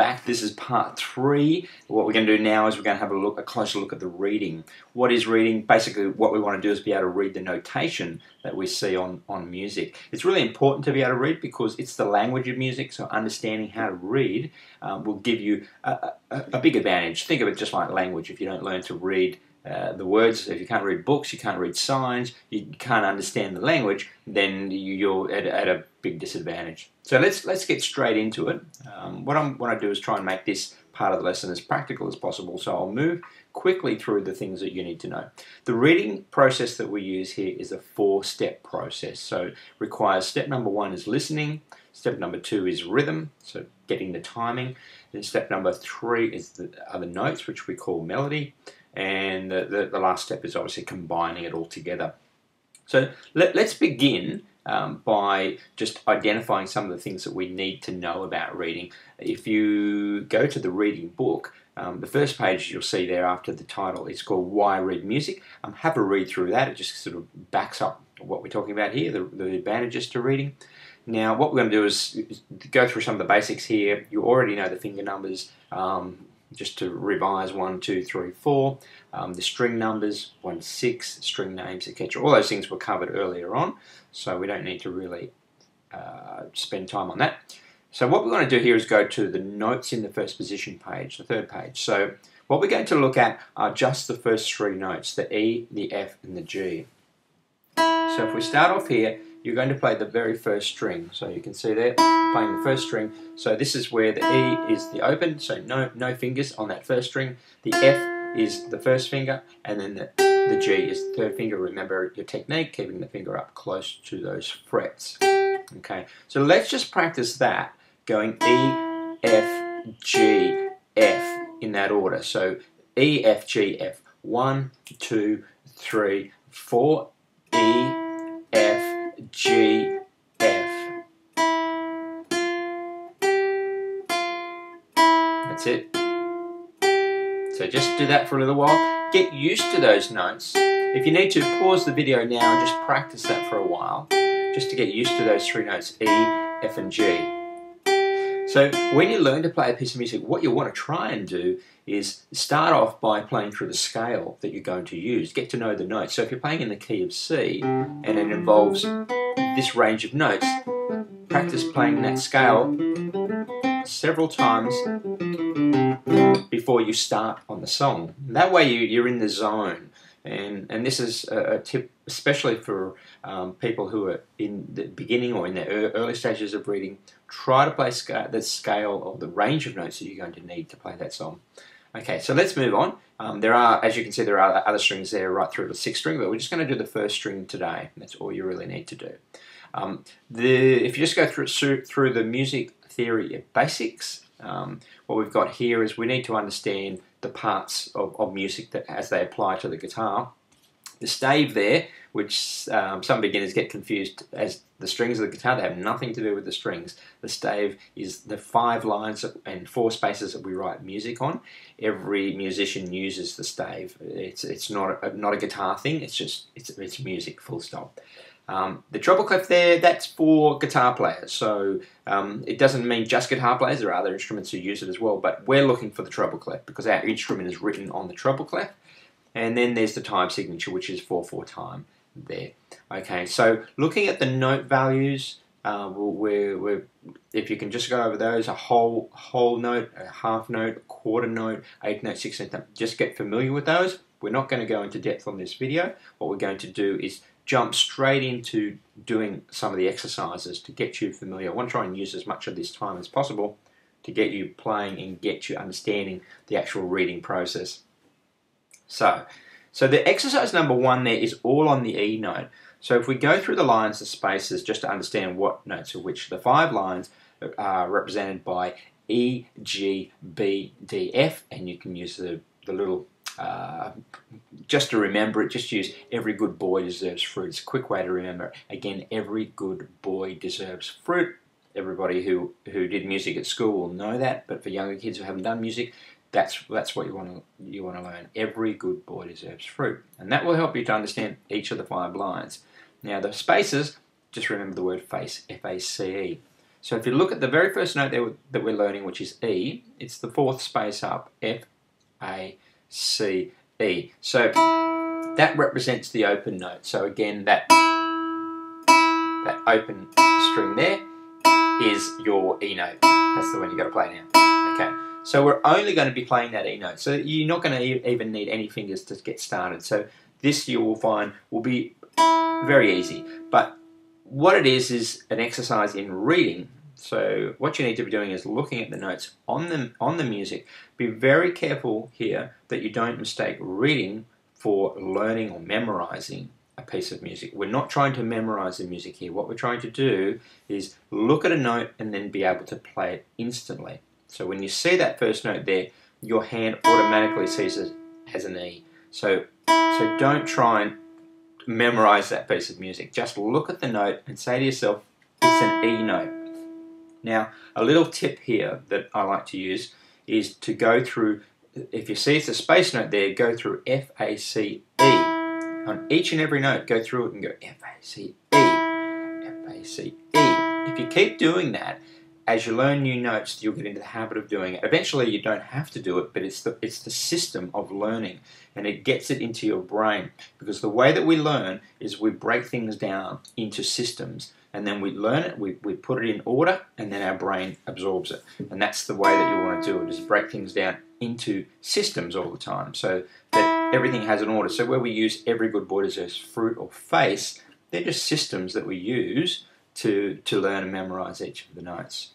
back. This is part 3. What we're going to do now is we're going to have a closer look at the reading. What is reading? Basically, what we want to do is be able to read the notation that we see on music. It's really important to be able to read because it's the language of music, so understanding how to read will give you a big advantage. Think of it just like language. If you don't learn to read the words, if you can't read books, you can't read signs, you can't understand the language, then you're at a big disadvantage. So let's get straight into it. What I want to do is try and make this part of the lesson as practical as possible, so I'll move quickly through the things that you need to know. The reading process that we use here is a 4-step process. So it requires step number 1 is listening, step number 2 is rhythm, so getting the timing, then step number 3 is the other notes, which we call melody, and the last step is obviously combining it all together. So let's begin by just identifying some of the things that we need to know about reading. If you go to the reading book, the first page you'll see there after the title, it's called Why Read Music. Have a read through that. It just sort of backs up what we're talking about here, the advantages to reading. Now what we're going to do is go through some of the basics here. You already know the finger numbers. Just to revise, 1, 2, 3, 4, the string numbers, 1, 6, string names, etc. All those things were covered earlier on, so we don't need to really spend time on that. So what we're going to do here is go to the notes in the first position page, the third page. So what we're going to look at are just the first 3 notes, the E, the F, and the G. So if we start off here, you're going to play the very first string. So you can see there, playing the first string. So this is where the E is the open, so no fingers on that first string. The F is the first finger, and then the G is the third finger. Remember your technique, keeping the finger up close to those frets. Okay, so let's just practice that, going E, F, G, F in that order. So E, F, G, F. 1, 2, 3, 4, E, F, G, F. That's it. So just do that for a little while. Get used to those notes. If you need to, pause the video now and just practice that for a while, just to get used to those 3 notes, E, F, and G. So when you learn to play a piece of music, what you want to try and do is start off by playing through the scale that you're going to use. Get to know the notes. So if you're playing in the key of C and it involves this range of notes, practice playing that scale several times before you start on the song. That way you're in the zone. And this is a tip especially for people who are in the beginning or in the early stages of reading. Try to play the scale or the range of notes that you're going to need to play that song. Okay, so let's move on. There are, as you can see, there are other strings there right through the 6th string, but we're just going to do the first string today. That's all you really need to do. If you just go through the music theory basics, what we've got here is we need to understand the parts of music that as they apply to the guitar. The stave there, which some beginners get confused as the strings of the guitar, they have nothing to do with the strings. The stave is the 5 lines and 4 spaces that we write music on. Every musician uses the stave. It's not a guitar thing. It's music. Full stop. The treble clef there, that's for guitar players. So it doesn't mean just guitar players. There are other instruments who use it as well. But we're looking for the treble clef because our instrument is written on the treble clef. And then there's the time signature, which is 4/4 time there. Okay, so looking at the note values, if you can just go over those, a whole note, a half note, a quarter note, 8th note, 16th note, just get familiar with those. We're not going to go into depth on this video. What we're going to do is jump straight into doing some of the exercises to get you familiar. I want to try and use as much of this time as possible to get you playing and get you understanding the actual reading process. So the exercise number 1 there is all on the E note. So if we go through the lines and spaces just to understand what notes are which, the 5 lines are represented by E, G, B, D, F, and you can use the little, just to remember it, just use every good boy deserves fruit. It's a quick way to remember it. Again, every good boy deserves fruit. Everybody who did music at school will know that, but for younger kids who haven't done music, that's what you want to learn. Every good boy deserves fruit, and that will help you to understand each of the 5 lines. Now the spaces, just remember the word face, F-A-C-E. So if you look at the very first note that we're learning, which is E, it's the fourth space up, F, A, C, E. So that represents the open note. So again, that open string there is your E note. That's the one you've got to play now. Okay, so we're only going to be playing that E note. So you're not going to even need any fingers to get started. So this you will find will be very easy. But what it is an exercise in reading. So what you need to be doing is looking at the notes on the music. Be very careful here that you don't mistake reading for learning or memorizing a piece of music. We're not trying to memorize the music here. What we're trying to do is look at a note and then be able to play it instantly. So when you see that first note there, your hand automatically sees it as an E. So don't try and memorize that piece of music. Just look at the note and say to yourself, it's an E note. Now, a little tip here that I like to use is to go through, if you see it's a space note there, go through F, A, C, E. On each and every note, go through it and go F, A, C, E, F, A, C, E. If you keep doing that, as you learn new notes, you'll get into the habit of doing it. Eventually, you don't have to do it, but it's the system of learning, and it gets it into your brain. Because the way that we learn is we break things down into systems, and then we learn it, we put it in order, and then our brain absorbs it. And that's the way that you want to do it, is break things down into systems all the time, so that everything has an order. So where we use every good boy deserves fruit or face, they're just systems that we use to learn and memorize each of the notes.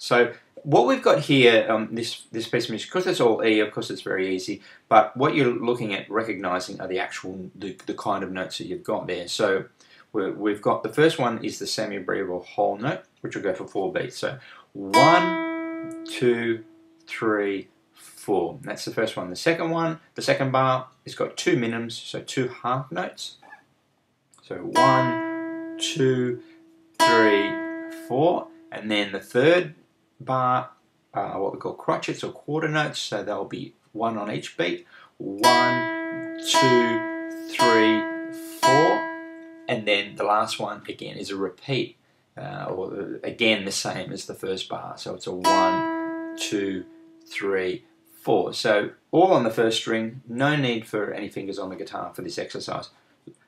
So what we've got here, this piece of music, because it's all E, of course it's very easy, but what you're looking at recognizing are the kind of notes that you've got there. So we've got, the first one is the semi-abbreviable whole note, which will go for 4 beats. So 1, 2, 3, 4. That's the first one. The second one, the second bar, it's got 2 minims, so 2 half notes. So 1, 2, 3, 4. And then the third bar are what we call crotchets or quarter notes, so they'll be 1 on each beat. 1, 2, 3, 4. And then the last one, again, is a repeat, or again the same as the first bar. So it's a 1, 2, 3, 4. So all on the first string, no need for any fingers on the guitar for this exercise.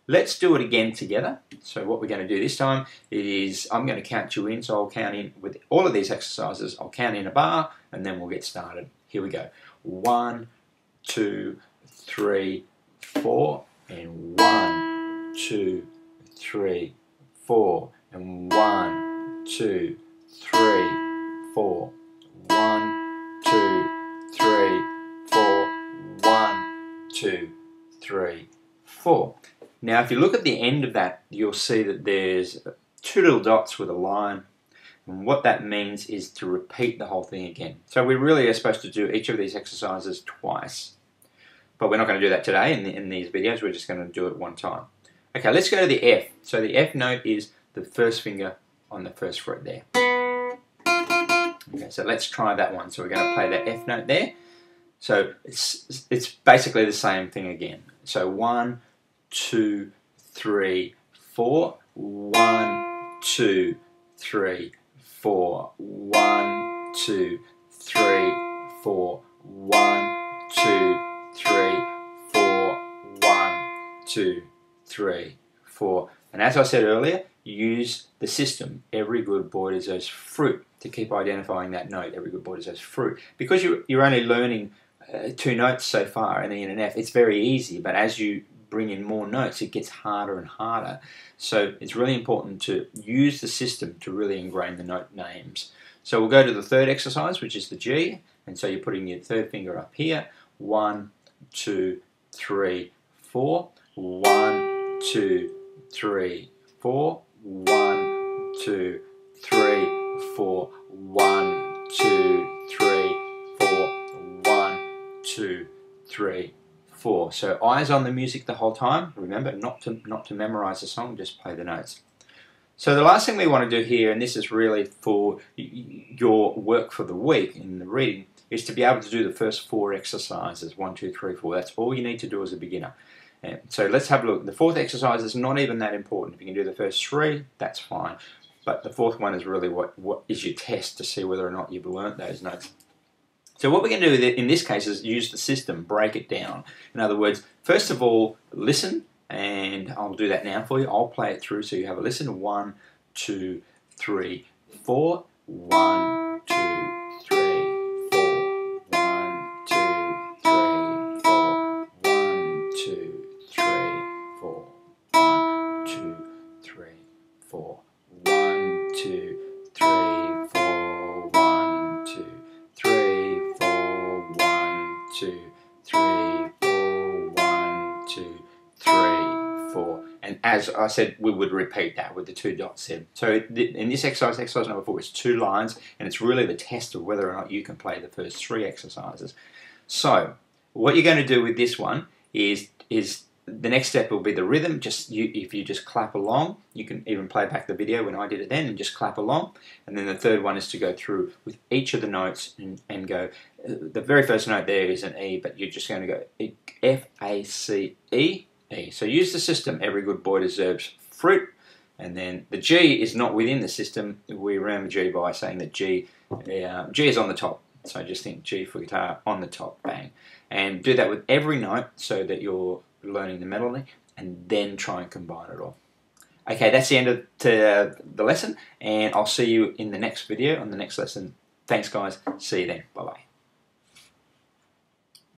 Let's do it again together. So what we're going to do this time is I'm going to count you in. So I'll count in with all of these exercises. I'll count in a bar and then we'll get started. Here we go. 1, 2, 3, 4. And 1, 2, 3, 4. And 1, 2, 3, 4. 1, 2, 3, 4. 1, 2, 3, 4. Now, if you look at the end of that, you'll see that there's 2 little dots with a line. And what that means is to repeat the whole thing again. So we really are supposed to do each of these exercises twice. But we're not going to do that today in these videos. We're just going to do it one time. Okay, let's go to the F. So the F note is the first finger on the first fret there. Okay, so let's try that one. So we're going to play the F note there. So it's basically the same thing again. So 1, 2, 3, 4. 1, 2, 3, 4. 1, 2, 3, 4. 1, 2, 3, 4. 1, 2, 3, 4. And as I said earlier, use the system. Every good boy deserves fruit, to keep identifying that note. Every good boy deserves fruit. Because you're only learning 2 notes so far, an E and an F, it's very easy. But as you bring in more notes, it gets harder and harder. So it's really important to use the system to really ingrain the note names. So we'll go to the third exercise, which is the G. And so you're putting your third finger up here. 1, 2, 3, 4. 1, 2, 3, 4. 1, 2, 3, 4. 1, 2, 3, 4. 1, 2, 3, 4. So eyes on the music the whole time. Remember, not to memorize the song, just play the notes. So the last thing we want to do here, and this is really for your work for the week in the reading, is to be able to do the first 4 exercises. 1, 2, 3, 4. That's all you need to do as a beginner. And so let's have a look. The fourth exercise is not even that important. If you can do the first 3, that's fine. but the fourth one is really what is your test to see whether or not you've learnt those notes. So what we're going to do in this case is use the system, break it down. In other words, first of all, listen, and I'll do that now for you. I'll play it through so you have a listen. 1, 2, 3, 4. 1, 2, 3, 4. 1, 2, 3, 4. 1, 2, 3, 4. 1, 2, 3, 4. 1, 2, 3, 4. 1, 2, 3, 4. 1, 2, 3, 4. 1, 2, 3, 4. And as I said, we would repeat that with the 2 dots there. So in this exercise, exercise number 4, it's 2 lines, and it's really the test of whether or not you can play the first 3 exercises. So what you're going to do with this one is the next step will be the rhythm. If you just clap along, you can even play back the video when I did it then and just clap along. And then the third one is to go through with each of the notes and go. The very first note there is an E, but you're just going to go F, A, C, E, E. So use the system. Every good boy deserves fruit. And then the G is not within the system. We remember G by saying that G is on the top. So just think G for guitar on the top, bang. And do that with every note so that you're learning the melody, and then try and combine it all. Okay, that's the end of the lesson, and I'll see you in the next video on the next lesson. Thanks guys, see you then, bye bye.